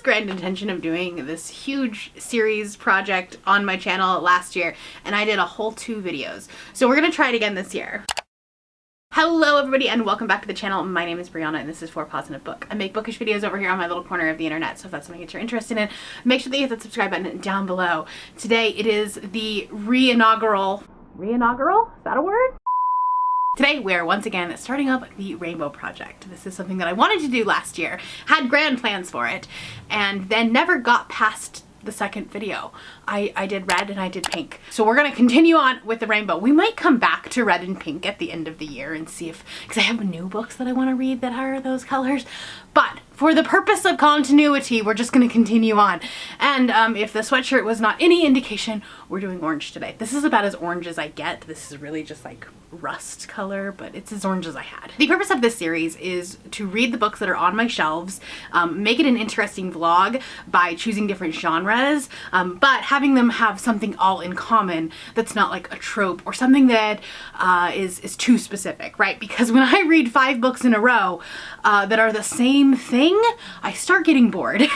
grand intention of doing this huge series project on my channel last year, and I did a whole 2 videos. So we're gonna try it again this year. Hello everybody and welcome back to the channel. My name is Brianna and this is 4 Paws in a Book. I make bookish videos over here on my little corner of the internet, so if that's something that you're interested in, make sure that you hit that subscribe button down below. Today it is the re-inaugural, is that a word? Today we are once again starting up the Rainbow Project. This is something that I wanted to do last year, had grand plans for it, and then never got past the second video. I did red and I did pink. So we're gonna continue on with the rainbow. We might come back to red and pink at the end of the year and see if, because I have new books that I want to read that are those colors. But for the purpose of continuity, we're just gonna continue on. And if the sweatshirt was not any indication, we're doing orange today. This is about as orange as I get. This is really just like rust color, but it's as orange as I had. The purpose of this series is to read the books that are on my shelves, make it an interesting vlog by choosing different genres, but having them have something all in common that's not like a trope or something that is too specific, right? Because when I read 5 books in a row that are the same thing, I start getting bored.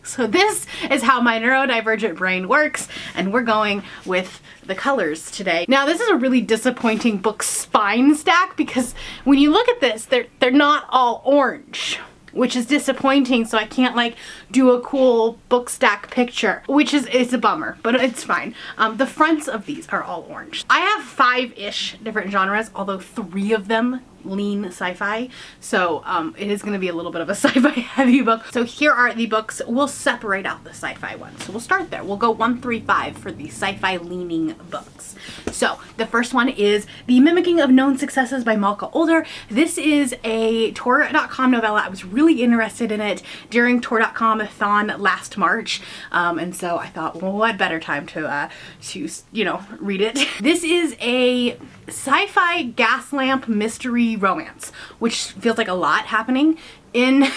So this is how my neurodivergent brain works, and we're going with the colors today. Now this is a really disappointing book spine stack because when you look at this, they're not all orange, which is disappointing, so I can't like do a cool book stack picture, which is a bummer, but it's fine. The fronts of these are all orange. I have 5-ish different genres, although 3 of them lean sci-fi, so it is going to be a little bit of a sci-fi heavy book. So here are the books. We'll separate out the sci-fi ones, so we'll start there. We'll go 1 through 5 for the sci-fi leaning books. So the first one is The Mimicking of Known Successes by Malka Older. This is a Tor.com novella. I was really interested in it during Tor.com-a-thon last March, and so I thought, well, what better time to read it. This is a sci-fi gas lamp mystery romance, which feels like a lot happening in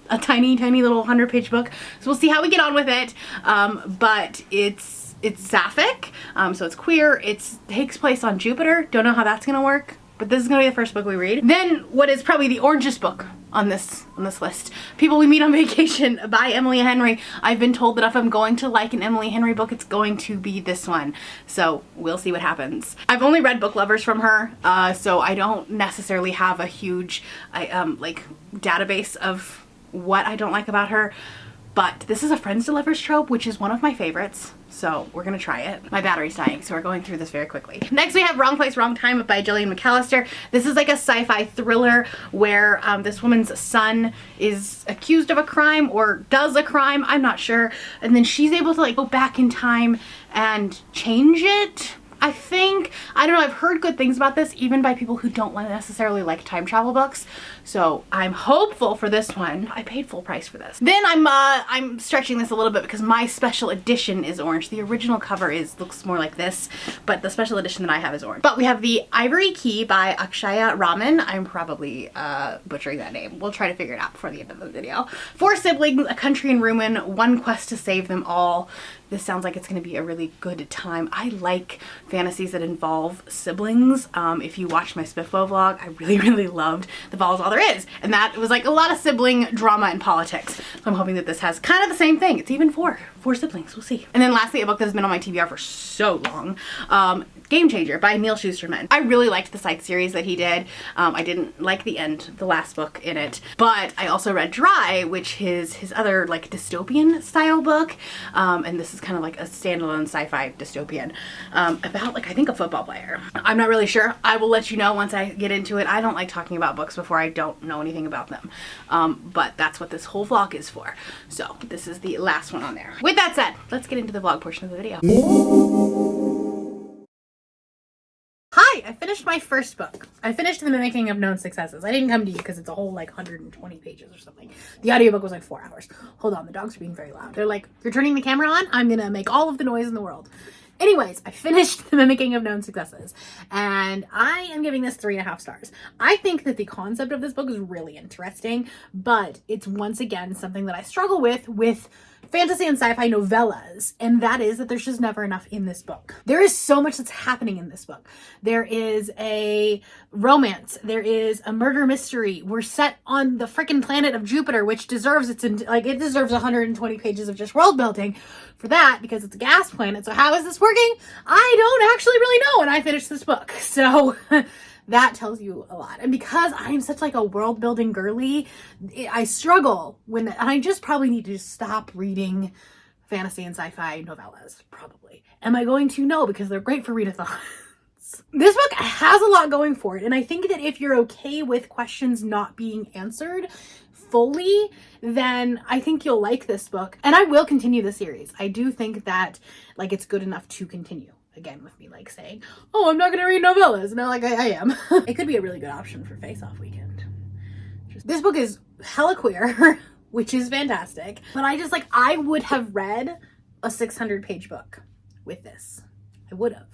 a tiny little 100-page book. So we'll see how we get on with it, but it's sapphic, so it's queer. It takes place on Jupiter. Don't know how that's gonna work, but this is gonna be the first book we read. Then what is probably the orangest book on this list, People We Meet on Vacation by Emily Henry. I've been told that if I'm going to like an Emily Henry book, it's going to be this one. So we'll see what happens. I've only read Book Lovers from her, so I don't necessarily have a huge like database of what I don't like about her. But this is a friends to lovers trope, which is one of my favorites. So we're gonna try it. My battery's dying, so we're going through this very quickly. Next we have Wrong Place, Wrong Time by Gillian McAllister. This is like a sci-fi thriller where this woman's son is accused of a crime or does a crime, I'm not sure. And then she's able to like go back in time and change it, I think. I don't know, I've heard good things about this, even by people who don't necessarily like time travel books. So I'm hopeful for this one. I paid full price for this. Then I'm stretching this a little bit because my special edition is orange. The original cover looks more like this, but the special edition that I have is orange. But we have the Ivory Key by Akshaya Raman. I'm probably butchering that name. We'll try to figure it out before the end of the video. 4 siblings, a country in ruin, one quest to save them all. This sounds like it's going to be a really good time. I like fantasies that involve siblings. If you watched my Spiffo vlog, I really loved The Fall Is All There Is. And that was like a lot of sibling drama and politics. So I'm hoping that this has kind of the same thing. It's even 4 siblings. We'll see. And then lastly, a book that has been on my TBR for so long. Game Changer by Neil Shusterman. I really liked the side series that he did. I didn't like the end, the last book in it, but I also read Dry, which is his other like dystopian style book, and this is kind of like a standalone sci-fi dystopian about like I think a football player. I'm not really sure. I will let you know once I get into it. I don't like talking about books before I don't know anything about them, but that's what this whole vlog is for. So this is the last one on there. With that said, let's get into the vlog portion of the video. Hi, I finished my first book. I finished The Mimicking of Known Successes. I didn't come to you because it's a whole like 120 pages or something. The audiobook was like 4 hours. Hold on, the dogs are being very loud. They're like, you're turning the camera on? I'm gonna make all of the noise in the world. Anyways, I finished The Mimicking of Known Successes, and I am giving this 3.5 stars. I think that the concept of this book is really interesting, but it's once again something that I struggle with fantasy and sci-fi novellas, and that is that there's just never enough in this book. There is so much that's happening in this book. There is a romance. There is a murder mystery. We're set on the freaking planet of Jupiter, which deserves it deserves 120 pages of just world building for that, because it's a gas planet. So how is this working? I don't actually really know, and I finished this book. So that tells you a lot. And because I'm such like a world building girly, I struggle when, and I just probably need to stop reading fantasy and sci-fi novellas, probably. Am I going to? No, because they're great for readathons. This book has a lot going for it. And I think that if you're okay with questions not being answered fully, then I think you'll like this book. And I will continue the series. I do think that like it's good enough to continue. Again, with me like saying, oh, I'm not going to read novellas. No, like I am. It could be a really good option for face-off weekend. This book is hella queer, which is fantastic. But I would have read a 600-page book with this. I would have.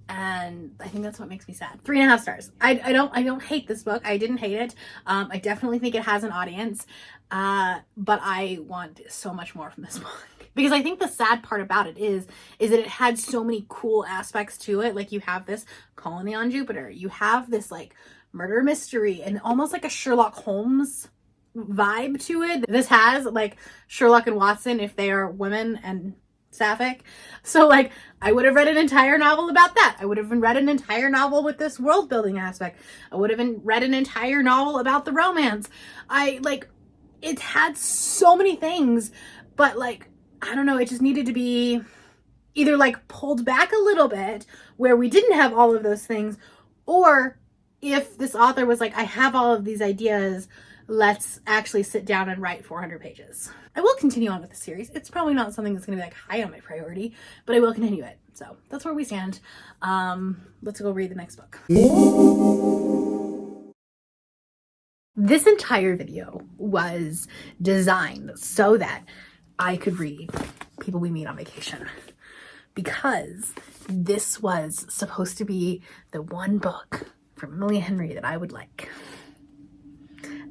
And I think that's what makes me sad. 3.5 stars. I don't hate this book. I didn't hate it. I definitely think it has an audience. But I want so much more from this book. Because I think the sad part about it is that it had so many cool aspects to it. Like you have this colony on Jupiter. You have this like murder mystery and almost like a Sherlock Holmes vibe to it. This has like Sherlock and Watson if they are women and sapphic. So like I would have read an entire novel about that. I would have read an entire novel with this world building aspect. I would have read an entire novel about the romance. It had so many things, but like, I don't know, it just needed to be either like pulled back a little bit where we didn't have all of those things, or if this author was like, I have all of these ideas, let's actually sit down and write 400 pages. I will continue on with the series. It's probably not something that's going to be like high on my priority, but I will continue it. So that's where we stand. Let's go read the next book. This entire video was designed so that I could read People We Meet on Vacation, because this was supposed to be the one book from Emily Henry that I would like.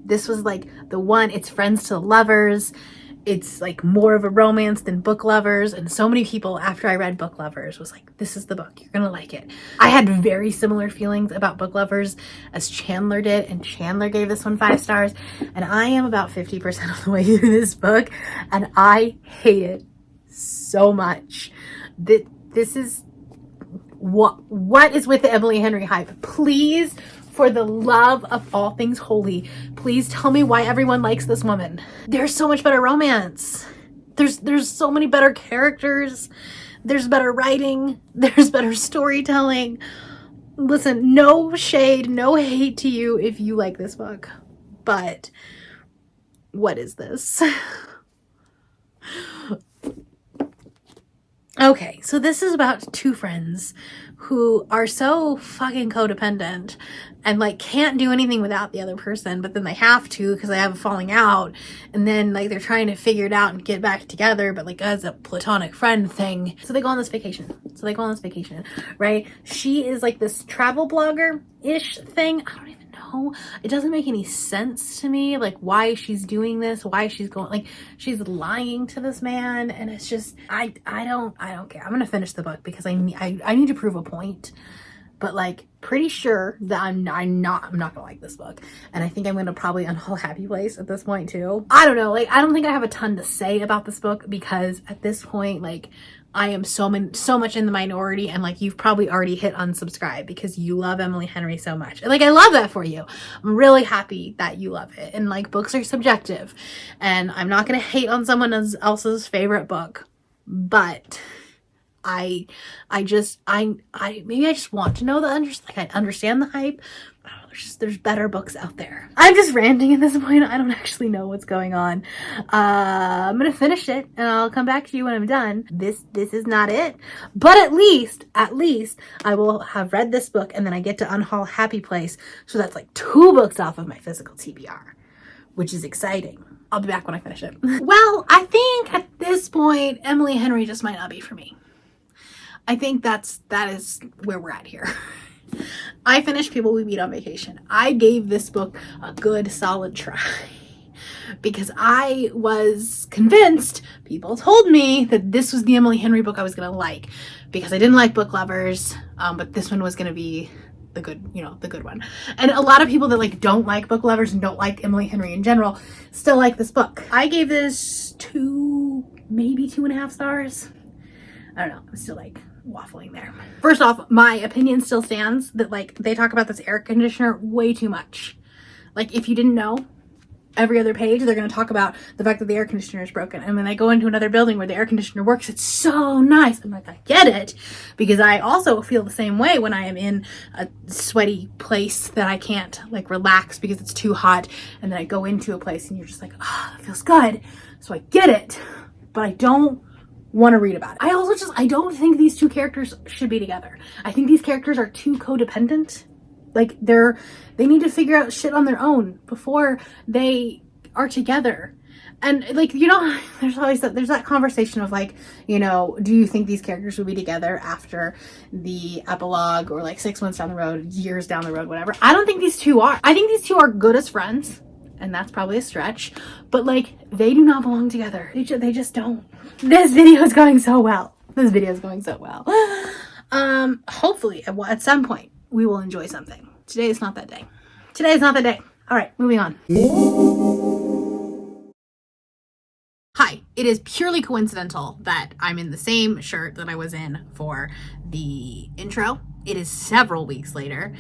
This was like the one. It's friends to lovers. It's like more of a romance than Book Lovers. And so many people after I read Book Lovers was like, this is the book. You're going to like it. I had very similar feelings about Book Lovers as Chandler did. And Chandler gave this one 5 stars. And I am about 50% of the way through this book. And I hate it so much. This is what is with the Emily Henry hype? Please, for the love of all things holy, please tell me why everyone likes this woman. There's so much better romance. There's so many better characters. There's better writing. There's better storytelling. Listen, no shade, no hate to you if you like this book. But what is this? Okay, so this is about 2 friends who are so fucking codependent and like can't do anything without the other person, but then they have to because they have a falling out, and then like they're trying to figure it out and get back together, but like as a platonic friend thing. So they go on this vacation. Right? She is like this travel blogger-ish thing. I don't even know. It doesn't make any sense to me, like why she's doing this, why she's going, like she's lying to this man, and it's just I don't care. I'm gonna finish the book because I need to prove a point, but like pretty sure that I'm not gonna like this book, and I think I'm gonna probably unhaul Happy Place at this point too. I don't know, like I don't think I have a ton to say about this book because at this point like I am so much in the minority, and like you've probably already hit unsubscribe because you love Emily Henry so much. And like I love that for you. I'm really happy that you love it. And like books are subjective, and I'm not gonna hate on someone else's favorite book, but maybe I just want to know I understand the hype. There's better books out there. I'm just ranting at this point. I don't actually know what's going on. I'm gonna finish it and I'll come back to you when I'm done. This is not it, but at least I will have read this book, and then I get to unhaul Happy Place. So that's like 2 books off of my physical TBR, which is exciting. I'll be back when I finish it. Well, I think at this point, Emily Henry just might not be for me. I think that is where we're at here. I finished People We Meet on Vacation. I gave this book a good solid try. because I was convinced, people told me that this was the Emily Henry book I was going to like, because I didn't like Book Lovers, but this one was going to be the good, the good one. And a lot of people that like don't like Book Lovers and don't like Emily Henry in general still like this book. I gave this 2, maybe 2.5 stars. I don't know. I'm still like waffling there. First off, my opinion still stands that like they talk about this air conditioner way too much. Like, if you didn't know, every other page they're going to talk about the fact that the air conditioner is broken, and when they go into another building where the air conditioner works, it's so nice. I'm like, I get it, because I also feel the same way when I am in a sweaty place that I can't like relax because it's too hot, and then I go into a place and you're just like, oh, it feels good. So I get it, but I don't want to read about it. I don't think these two characters should be together. I think these characters are too codependent. Like, they need to figure out shit on their own before they are together. And like, there's always there's that conversation of like, do you think these characters will be together after the epilogue, or like 6 months down the road, years down the road, whatever. I don't think these two are. I think these two are good as friends, and that's probably a stretch, but like, they do not belong together. They just don't. This video is going so well. Hopefully at some point we will enjoy something. Today is not that day. All right, moving on. Hi, it is purely coincidental that I'm in the same shirt that I was in for the intro. It is several weeks later,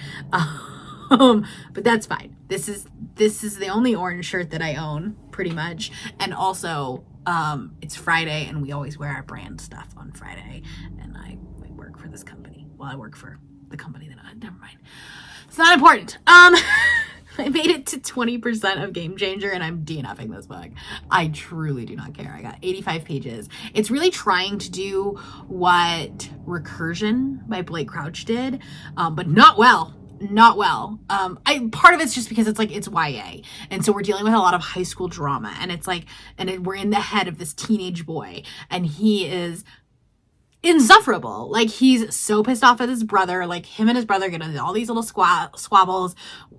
but that's fine. This is the only orange shirt that I own, pretty much. And also, it's Friday, and we always wear our brand stuff on Friday. And I work for this company. Well, I work for the company that never mind. It's not important. I made it to 20% of Game Changer, and I'm DNFing this book. I truly do not care. I got 85 pages. It's really trying to do what Recursion by Blake Crouch did, but not well. Part of it's just because it's YA, and so we're dealing with a lot of high school drama, and we're in the head of this teenage boy, and he is insufferable. Like, he's so pissed off at his brother. Like, him and his brother get into all these little squabbles.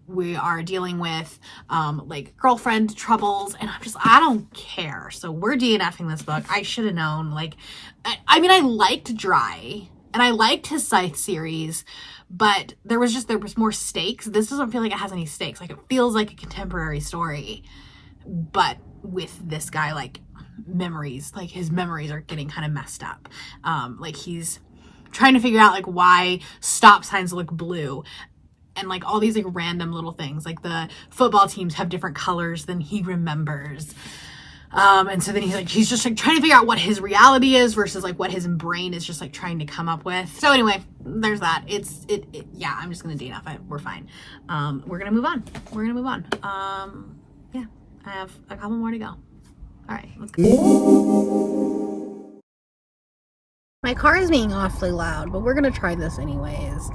We are dealing with like girlfriend troubles, and I don't care. So we're DNFing this book. I should have known. Like, I mean, I liked Dry, and I liked his Scythe series, but there was more stakes. This doesn't feel like it has any stakes. Like, it feels like a contemporary story, but with this guy, like, his memories are getting kind of messed up. Like, he's trying to figure out like why stop signs look blue, and like all these like random little things, like the football teams have different colors than he remembers. And so then he's just like trying to figure out what his reality is versus like what his brain is just like trying to come up with. So anyway, there's that. Yeah, I'm just gonna DNF it. We're fine. We're gonna move on. Yeah, I have a couple more to go. All right, let's go. My car is being awfully loud, but we're gonna try this anyways.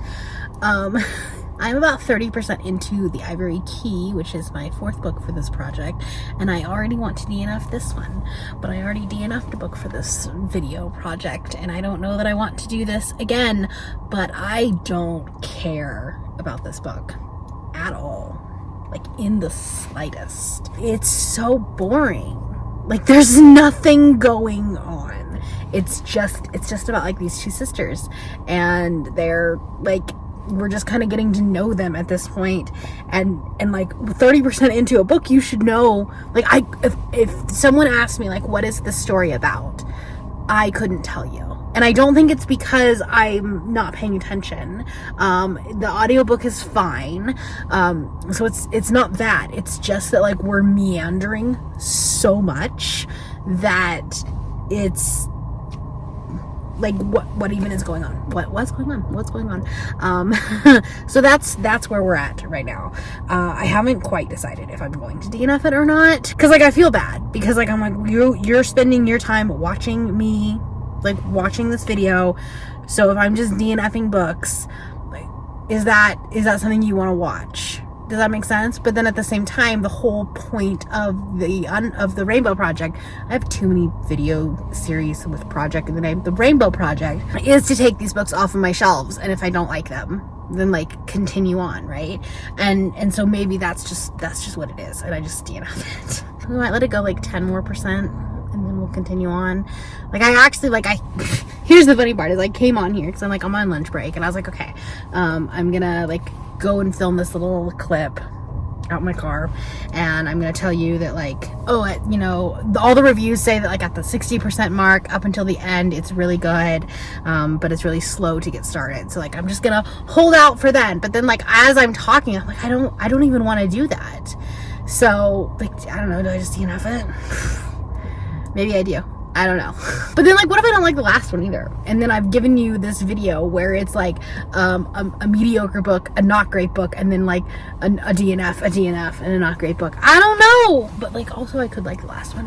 I'm about 30% into the Ivory Key, which is my 4th book for this project, and I already want to DNF this one, but I already DNF'd a book for this video project, and I don't know that I want to do this again, but I don't care about this book at all, like in the slightest. It's so boring. Like, there's nothing going on. It's just about like these two sisters, and they're like, we're just kind of getting to know them at this point, and like 30% into a book, you should know. Like, if someone asked me like, what is the story about, I couldn't tell you. And I don't think it's because I'm not paying attention. The audiobook is fine. So it's not that. It's just that like we're meandering so much that it's like, what even is going on? What's going on? So that's where we're at right now. I haven't quite decided if I'm going to DNF it or not, because like I feel bad, because like I'm like, you're spending your time watching me, like watching this video, so if I'm just DNFing books, like, is that something you want to watch? Does that make sense? But then at the same time, the whole point of the Rainbow Project, I have too many video series with project in the name, the Rainbow Project, is to take these books off of my shelves, and if I don't like them, than like continue on, right? And so maybe that's just what it is, and I just DNF it. We might let it go like 10% more, and then we'll continue on. Like I actually here's the funny part is I came on here because I'm on lunch break, and I was like, okay, I'm gonna like go and film this little clip out my car, and I'm gonna tell you that like, you know, all the reviews say that like at the 60% mark up until the end it's really good, but it's really slow to get started. So like I'm just gonna hold out for then. But then like as I'm talking, I'm like, I don't even want to do that. So like I don't know, do I just DNF it? Maybe I do. I don't know. But then like what if I don't like the last one either? And then I've given you this video where it's like a mediocre book, a not great book, and then like a DNF, and a not great book. I don't know. But like also I could like the last one.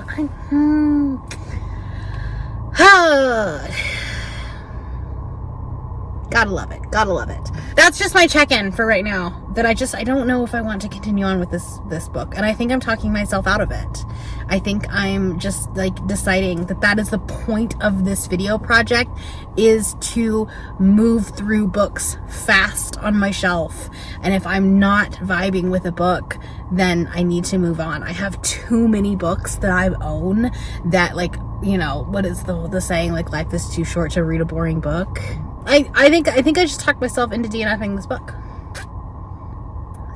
Gotta love it. Gotta love it. That's just my check-in for right now. That I don't know if I want to continue on with this book. And I think I'm talking myself out of it. I think I'm just like deciding that is the point of this video project, is to move through books fast on my shelf. And if I'm not vibing with a book, then I need to move on. I have too many books that I own that like, you know, what is the saying, like life is too short to read a boring book. I think I just talked myself into DNFing this book.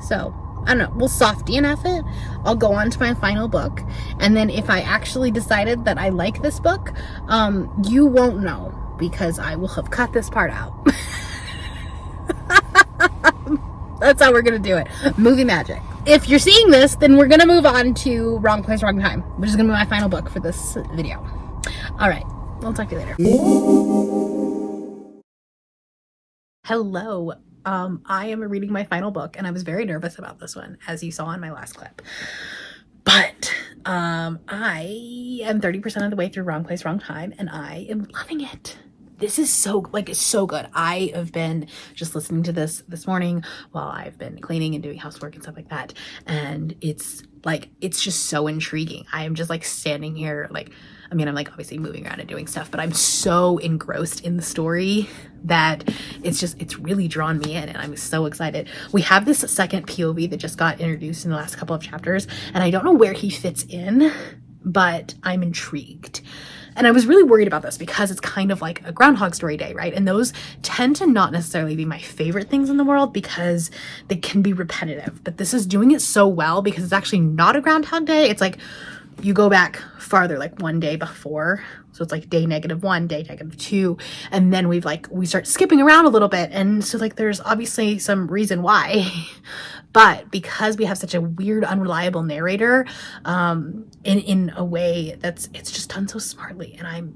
So I don't know, we'll soft DNF it. I'll go on to my final book, and then if I actually decided that I like this book, you won't know because I will have cut this part out. That's how we're gonna do it. Movie magic. If you're seeing this, then we're gonna move on to Wrong Place, Wrong Time, which is gonna be my final book for this video. All right, I'll talk to you later. Hello. I am reading my final book, and I was very nervous about this one, as you saw in my last clip. But I am 30% of the way through Wrong Place, Wrong Time, and I am loving it. This is it's so good. I have been just listening to this morning while I've been cleaning and doing housework and stuff like that, and it's just so intriguing. I am just like standing here, like, I mean, I'm like obviously moving around and doing stuff, but I'm so engrossed in the story that it's really drawn me in, and I'm so excited. We have this second POV that just got introduced in the last couple of chapters, and I don't know where he fits in, but I'm intrigued. And I was really worried about this because it's kind of like a Groundhog Story day, right? And those tend to not necessarily be my favorite things in the world because they can be repetitive. But this is doing it so well because it's actually not a Groundhog Day. It's like you go back farther, like one day before. So it's like day -1, day -2. And then we start skipping around a little bit. And so like there's obviously some reason why. But because we have such a weird, unreliable narrator, in a way it's just done so smartly, and I'm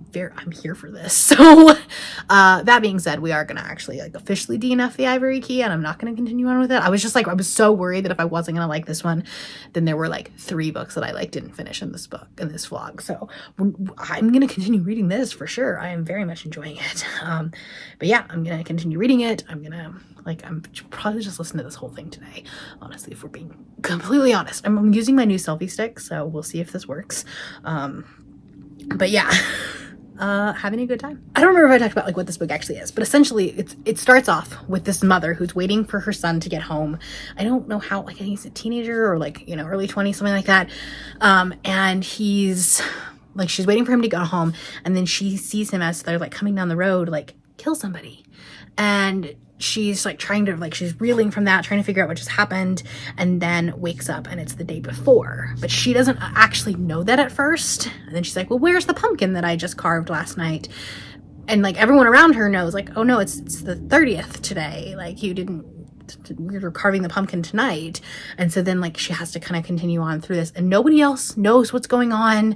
here for this. So that being said, we are gonna actually like officially DNF the Ivory Key, and I'm not gonna continue on with it. I was so worried that if I wasn't gonna like this one, then there were like 3 books that I didn't finish in this vlog. So I'm gonna continue reading this for sure. I am very much enjoying it. But yeah, I'm gonna continue reading it. I'm probably just listen to this whole thing today, honestly, if we're being completely honest. I'm using my new selfie stick, so we'll see if this works. But yeah, having a good time. I don't remember if I talked about what this book actually is, but essentially it starts off with this mother who's waiting for her son to get home. I don't know how, I think he's a teenager or early 20s, something like that. And he's she's waiting for him to go home, and then she sees him as they're coming down the road, kill somebody. And she's she's reeling from that, trying to figure out what just happened, and then wakes up and it's the day before. But she doesn't actually know that at first. And then she's like, well, where's the pumpkin that I just carved last night? And everyone around her knows, oh no, it's the 30th today. We were carving the pumpkin tonight. And so then she has to kind of continue on through this, and nobody else knows what's going on.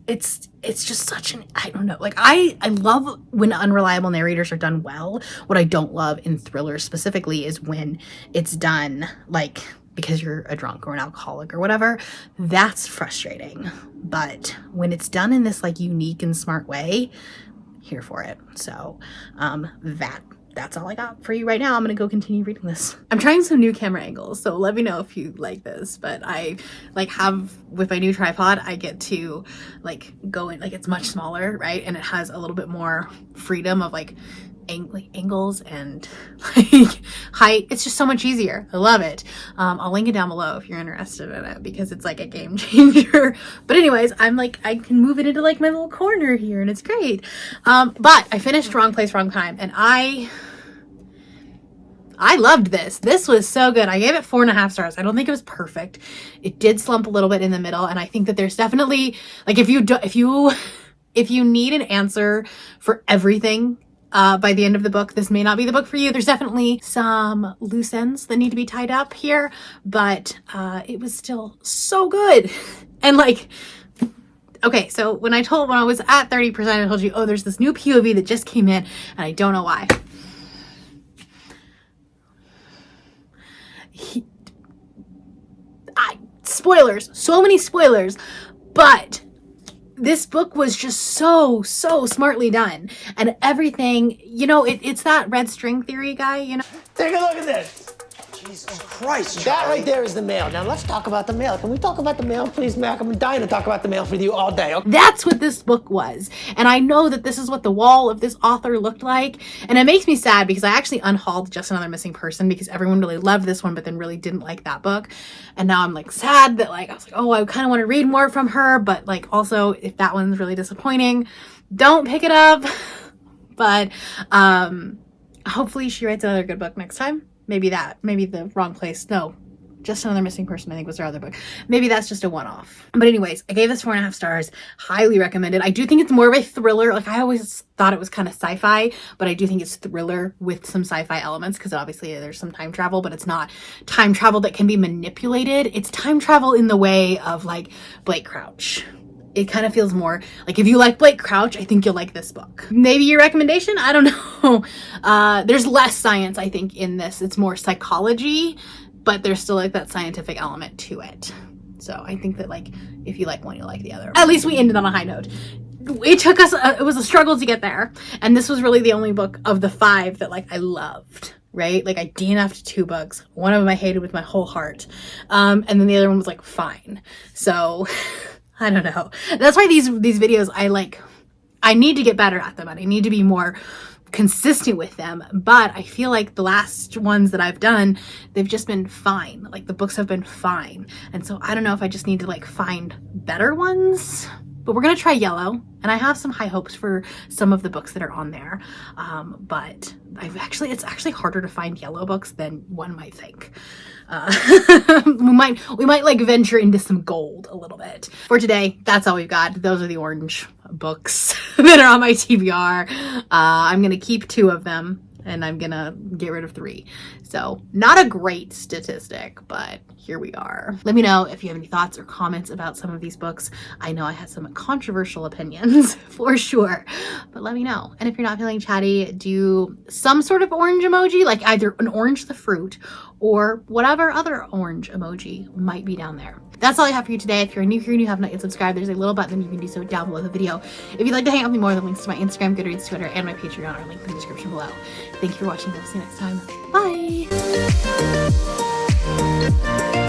It's just such an, I don't know, I love when unreliable narrators are done well. What I don't love in thrillers specifically is when it's done because you're a drunk or an alcoholic or whatever. That's frustrating. But when it's done in this unique and smart way, here for it. So that's all I got for you right now. I'm gonna go continue reading this. I'm trying some new camera angles, so let me know if you like this. But I have, with my new tripod, I get to go in, it's much smaller, right? And it has a little bit more freedom of angles and like height. It's just so much easier. I love it. I'll link it down below if you're interested in it because it's like a game changer. But anyways, I'm like, I can move it into like my little corner here and it's great. But I finished Wrong Place, Wrong Time, and I loved this. This was so good. I gave it 4.5 stars. I don't think it was perfect. It did slump a little bit in the middle, and I think that there's definitely like if you need an answer for everything by the end of the book, this may not be the book for you. There's definitely some loose ends that need to be tied up here, but it was still so good. And like, okay, so when I was at 30%, I told you, oh, there's this new POV that just came in, and I don't know why. Spoilers, so many spoilers, but this book was just so smartly done, and everything, you know, it's that red string theory guy, you know. Take a look at this. Jesus Christ, Charlie. That right there is the mail. Now let's talk about the mail. Can we talk about the mail, please, Mac? I'm dying to talk about the mail with you all day. Okay? That's what this book was. And I know that this is what the wall of this author looked like. And it makes me sad because I actually unhauled Just Another Missing Person because everyone really loved this one, but then really didn't like that book. And now I'm like sad that like, I was like, oh, I kind of want to read more from her. But like also if that one's really disappointing, don't pick it up. But hopefully she writes another good book next time. Maybe The Wrong Place. No, Just Another Missing Person, I think was her other book. Maybe that's just a one-off. But anyways, I gave this 4.5 stars. Highly recommended. I do think it's more of a thriller. Like I always thought it was kind of sci-fi, but I do think it's thriller with some sci-fi elements because obviously there's some time travel, but it's not time travel that can be manipulated. It's time travel in the way of like Blake Crouch. It kind of feels more like if you like Blake Crouch, I think you'll like this book. Maybe your recommendation? I don't know. There's less science, I think, in this. It's more psychology, but there's still like that scientific element to it. So I think that like if you like one, you'll like the other. At least we ended on a high note. It took us, it was a struggle to get there. And this was really the only book of the 5 that like I loved. Right? Like I DNF'd 2 books. One of them I hated with my whole heart. And then the other one was like fine. So I don't know. That's why these videos I need to get better at them and I need to be more consistent with them. But I feel like the last ones that I've done, they've just been fine. Like the books have been fine. And so I don't know if I just need to like find better ones. But we're going to try Yellow, and I have some high hopes for some of the books that are on there. But it's actually harder to find Yellow books than one might think. We might like venture into some gold a little bit. For today, that's all we've got. Those are the orange books that are on my TBR. I'm going to keep 2 of them, and I'm gonna get rid of 3. So not a great statistic, but here we are. Let me know if you have any thoughts or comments about some of these books. I know I had some controversial opinions for sure, but let me know. And if you're not feeling chatty, do some sort of orange emoji, like either an orange the fruit or whatever other orange emoji might be down there. That's all I have for you today. If you're new here and you have not yet subscribed, there's a little button you can do so down below the video. If you'd like to hang out with me more, the links to my Instagram, Goodreads, Twitter, and my Patreon are linked in the description below. Thank you for watching. I'll see you next time. Bye!